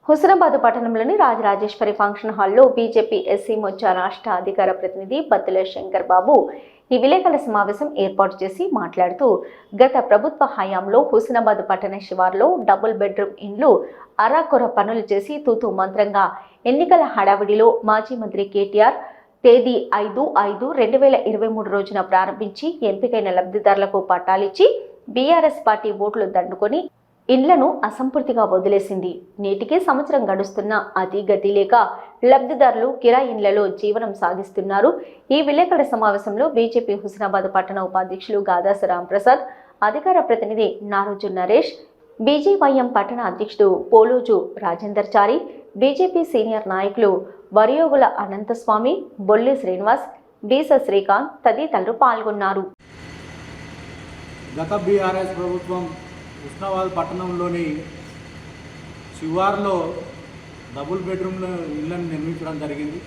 హుస్నాబాద్ పట్టణంలోని రాజరాజేశ్వరి ఫంక్షన్ హాల్లో BJP SC Morcha రాష్ట్ర అధికార ప్రతినిధి బత్తుల శంకర్ బాబు ఈ విలేకరుల సమావేశం ఏర్పాటు చేసి మాట్లాడుతూ గత ప్రభుత్వ హయాంలో హుస్నాబాద్ పట్టణ శివార్లో డబుల్ బెడ్రూమ్ ఇండ్లు అరాకొర పనులు చేసి తూతూ మంత్రంగా ఎన్నికల హడావిడిలో మాజీ మంత్రి కేటీఆర్ తేదీ 5/5/2023 రోజున ప్రారంభించి ఎంపికైన లబ్ధిదారులకు పట్టాలిచ్చి బీఆర్ఎస్ పార్టీ ఓట్లు దండుకొని ఇండ్లను అసంపూర్తిగా వదిలేసింది. నేటికి సంవత్సరం గడుస్తున్న అతి గతి లేక లబ్ధిదారులు కిరాయి ఇండ్లలో జీవనం సాగిస్తున్నారు. ఈ విలేకరుల సమావేశంలో బీజేపీ హుస్నాబాద్ పట్టణ ఉపాధ్యక్షులు గాదాస రాంప్రసాద్, అధికార ప్రతినిధి నారోజు నరేష్, బీజేవైఎం పట్టణ అధ్యక్షుడు పోలోజు రాజేందర్ చారి, బీజేపీ సీనియర్ నాయకులు వరియోగుల అనంతస్వామి, బొల్లి శ్రీనివాస్, బీస శ్రీకాంత్ తదితరులు పాల్గొన్నారు. గత బీఆర్ఎస్ ప్రభుత్వం హుస్నాబాద్ పట్టణంలోని శివార్లో డబుల్ బెడ్రూమ్ల ఇళ్లను నిర్మించడం జరిగింది.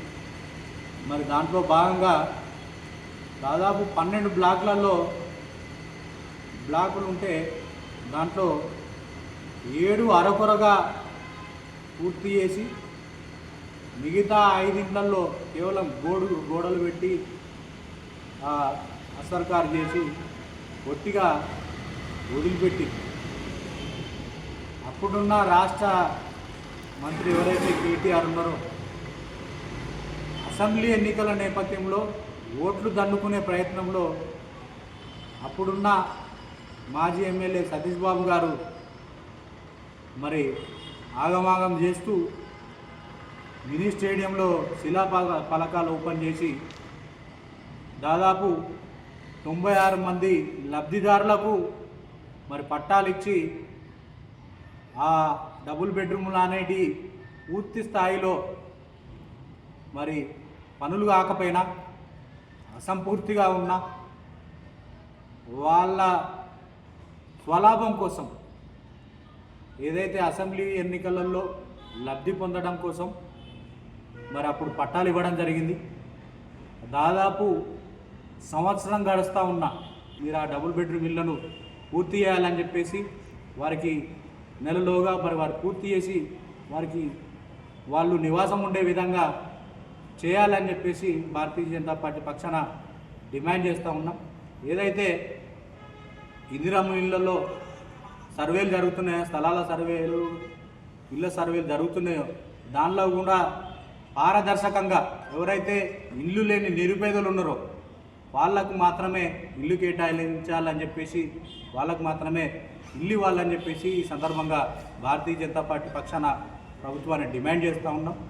మరి దాంట్లో భాగంగా దాదాపు 12 బ్లాకులు ఉంటే దాంట్లో 7 అరకొరగా పూర్తి చేసి మిగతా 5 ఇండ్లలో కేవలం గోడలు పెట్టి అసర్కారు చేసి ఒట్టిగా వదిలిపెట్టి అప్పుడున్న రాష్ట్ర మంత్రి ఎవరైతే కేటీఆర్ ఉన్నారో అసెంబ్లీ ఎన్నికల నేపథ్యంలో ఓట్లు దండుకునే ప్రయత్నంలో అప్పుడున్న మాజీ ఎమ్మెల్యే సతీష్ బాబు గారు మరి ఆగమాగం చేస్తూ మినీ స్టేడియంలో శిలాఫలకాలు ఓపెన్ చేసి దాదాపు 96 మంది లబ్ధిదారులకు మరి పట్టాలు ఇచ్చి ఆ డబుల్ బెడ్రూమ్లు అనేటి పూర్తి స్థాయిలో మరి పనులు కాకపోయినా అసంపూర్తిగా ఉన్న వాళ్ళ స్వలాభం కోసం ఏదైతే అసెంబ్లీ ఎన్నికలలో లబ్ధి పొందడం కోసం మరి అప్పుడు పట్టాలు ఇవ్వడం జరిగింది. దాదాపు సంవత్సరం గడుస్తూ ఉన్నా మీరు ఆ డబుల్ బెడ్రూమ్ ఇళ్లను పూర్తి చేయాలని చెప్పేసి వారికి నెలలోగా మరి వారు పూర్తి చేసి వారికి వాళ్ళు నివాసం ఉండే విధంగా చేయాలని చెప్పేసి భారతీయ జనతా పార్టీ పక్షాన డిమాండ్ చేస్తూ ఉన్నాం. ఏదైతే ఇందిరమ్మ ఇళ్లలో సర్వేలు జరుగుతున్నాయో, స్థలాల సర్వేలు, ఇళ్ళ సర్వేలు జరుగుతున్నాయో దానిలో కూడా పారదర్శకంగా ఎవరైతే ఇల్లు లేని నిరుపేదలు ఉన్నారో వాళ్ళకు మాత్రమే ఇల్లు కేటాయించాలని చెప్పేసి వాళ్ళకు మాత్రమే ఇల్లు ఇవ్వాలని చెప్పేసి ఈ సందర్భంగా భారతీయ జనతా పార్టీ పక్షాన ప్రభుత్వాన్ని డిమాండ్ చేస్తూ ఉన్నాం.